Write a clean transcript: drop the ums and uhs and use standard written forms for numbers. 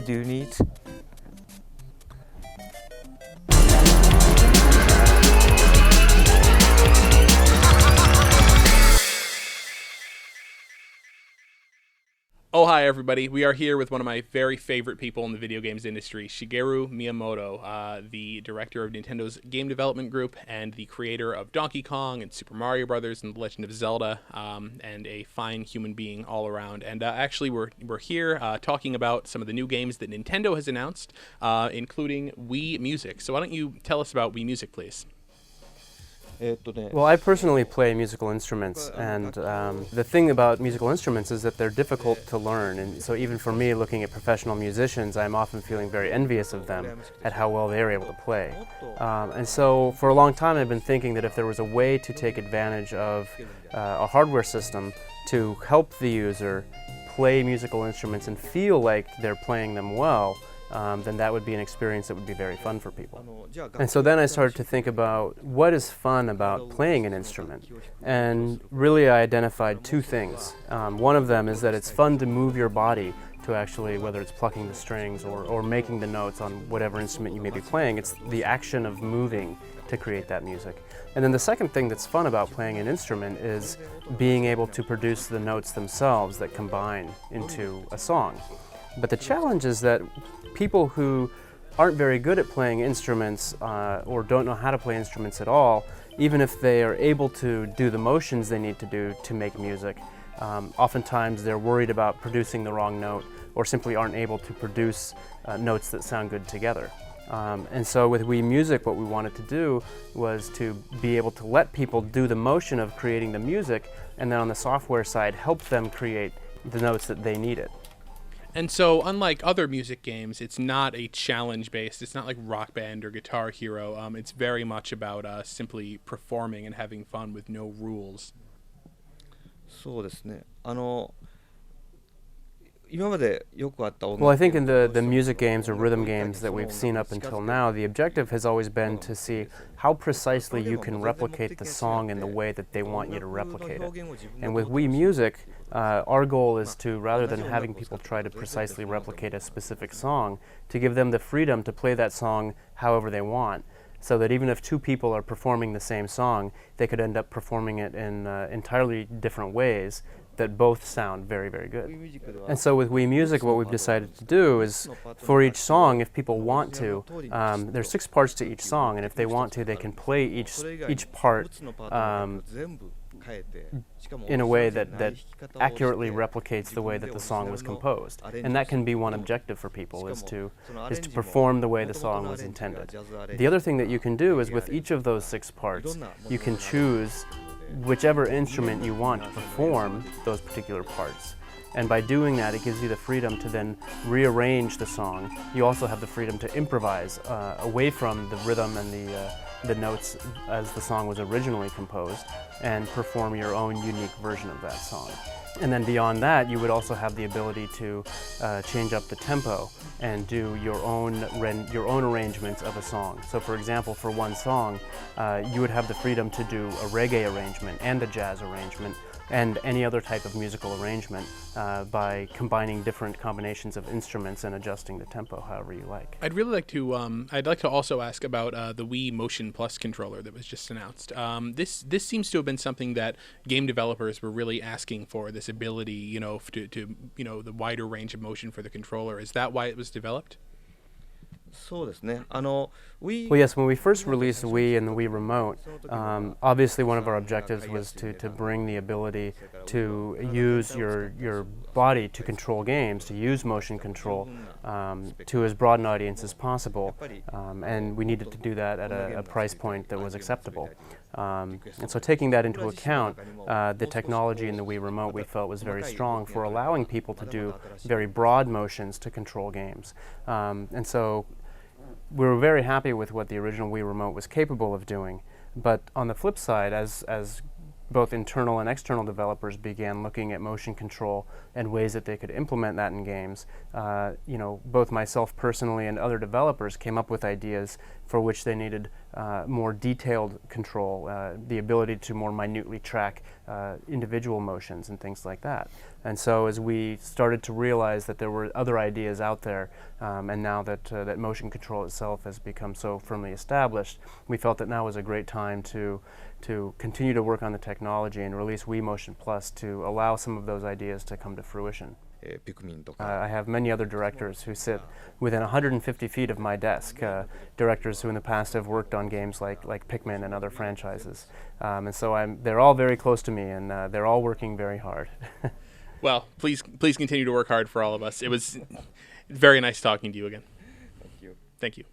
do need. Oh, hi everybody. We are here with one of my very favorite people in the video games industry, Shigeru Miyamoto, the director of Nintendo's game development group and the creator of Donkey Kong and Super Mario Brothers and The Legend of Zelda, and a fine human being all around. And actually, we're here talking about some of the new games that Nintendo has announced, including Wii Music. So why don't you tell us about Wii Music, please? Well, I personally play musical instruments, and the thing about musical instruments is that they're difficult to learn, and so even for me, looking at professional musicians, I'm often feeling very envious of them at how well they're able to play. And so for a long time I've been thinking that if there was a way to take advantage of a hardware system to help the user play musical instruments and feel like they're playing them well, then that would be an experience that would be very fun for people. And so then I started to think about what is fun about playing an instrument. And really I identified two things. One of them is that it's fun to move your body to actually, whether it's plucking the strings or making the notes on whatever instrument you may be playing, it's the action of moving to create that music. And then the second thing that's fun about playing an instrument is being able to produce the notes themselves that combine into a song. But the challenge is that people who aren't very good at playing instruments or don't know how to play instruments at all, even if they are able to do the motions they need to do to make music, oftentimes they're worried about producing the wrong note or simply aren't able to produce notes that sound good together. And so with Wii Music, what we wanted to do was to be able to let people do the motion of creating the music, and then on the software side help them create the notes that they needed. And so, unlike other music games, it's not a challenge-based. It's not like Rock Band or Guitar Hero. It's very much about simply performing and having fun with no rules. そうですね。今までよくあった音楽 Well, I think in the music games or rhythm games that we've seen up until now, the objective has always been to see how precisely you can replicate the song in the way that they want you to replicate it. And with Wii Music, our goal is to, rather than having people try to precisely replicate a specific song, to give them the freedom to play that song however they want, so that even if two people are performing the same song, they could end up performing it in entirely different ways that both sound very, very good. And so with Wii Music, what we've decided to do is, for each song, if people want to, there's 6 parts to each song, and if they want to, they can play each part in a way that accurately replicates the way that the song was composed. And that can be one objective for people, is to perform the way the song was intended. The other thing that you can do is with each of those 6 parts, you can choose whichever instrument you want to perform those particular parts. And by doing that, it gives you the freedom to then rearrange the song. You also have the freedom to improvise away from the rhythm and the notes as the song was originally composed, and perform your own unique version of that song. And then beyond that, you would also have the ability to change up the tempo and do your own arrangements of a song. So for example, for one song, you would have the freedom to do a reggae arrangement and a jazz arrangement and any other type of musical arrangement by combining different combinations of instruments and adjusting the tempo however you like. I'd like to also ask about the Wii Motionplus Controller that was just announced. This seems to have been something that game developers were really asking for, this ability, to the wider range of motion for the controller. Is that why it was developed? そうですね。 Well, yes, when we first released Wii and the Wii Remote, obviously one of our objectives was to bring the ability to use your body to control games, to use motion control to as broad an audience as possible, and we needed to do that at a price point that was acceptable. And so taking that into account, the technology in the Wii Remote we felt was very strong for allowing people to do very broad motions to control games. And so we were very happy with what the original Wii Remote was capable of doing. But on the flip side, as both internal and external developers began looking at motion control and ways that they could implement that in games, both myself personally and other developers came up with ideas for which they needed more detailed control, the ability to more minutely track individual motions and things like that. And so as we started to realize that there were other ideas out there, and now that that motion control itself has become so firmly established, we felt that now was a great time to continue to work on the technology and release Wii Motionplus to allow some of those ideas to come to fruition. I have many other directors who sit within 150 feet of my desk, directors who in the past have worked on games like Pikmin and other franchises. And so they're all very close to me, and they're all working very hard. Well, please continue to work hard for all of us. It was very nice talking to you again. Thank you. Thank you.